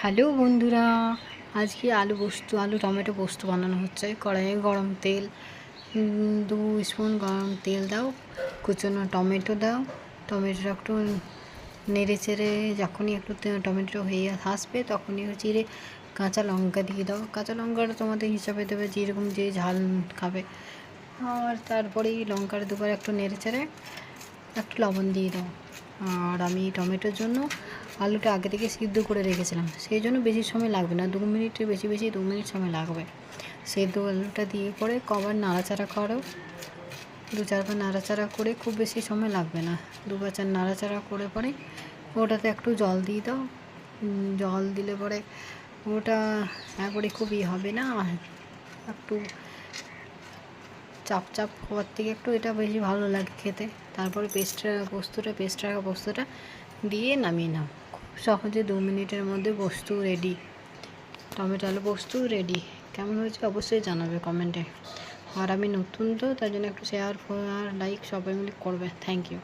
Hello বন্ধুরা, আজকে আলু টমেটো পোস্ত বানানো হচ্ছে। কড়াইয়ে গরম তেল, 2 স্পুন গরম তেল দাও, কুচনো টমেটো দাও। টমেটোটা একটু নেড়ে চেড়ে যখনই একটু টমেটো হয়ে আসবে তখনই চিড়ে কাঁচা লঙ্কা দিয়ে দাও। কাঁচা লঙ্কাটা তোমাদের হিসাবে দেবে, যেরকম যে ঝাল খাবে। আর তারপরেই লঙ্কার দুবার একটু নেড়ে চেড়ে একটু লবণ দিয়ে দাও। আর আমি টমেটোর জন্য আলুটা আগে থেকে সিদ্ধ করে রেখেছিলাম, সেই জন্য বেশি সময় লাগবে না, 2 মিনিটের বেশি 2 মিনিট সময় লাগবে। সেদ্ধ আলুটা দিয়ে পরে কবার নাড়াচাড়া করো, 2-4 বার নাড়াচাড়া করে, খুব বেশি সময় লাগবে না, 2-4 নাড়াচাড়া করে পরে ওটাতে একটু জল দিয়ে দাও। জল দিলে পরে ওটা একবারে খুবই হবে না, একটু চাপ চাপ হওয়ার থেকে একটু এটা বেশি ভালো লাগে খেতে। তারপরে পেস্ট রাখা পোস্তটা দিয়ে নামিয়ে নাও। খুব সহজে 2 মিনিটের মধ্যে পোস্ত রেডি, টমেটো আলু পোস্ত রেডি। কেমন হয়েছে অবশ্যই জানাবে কমেন্টে। আর আমি নতুন তো, তার জন্য একটু শেয়ার লাইক সবাই মিলে করবে। Thank you.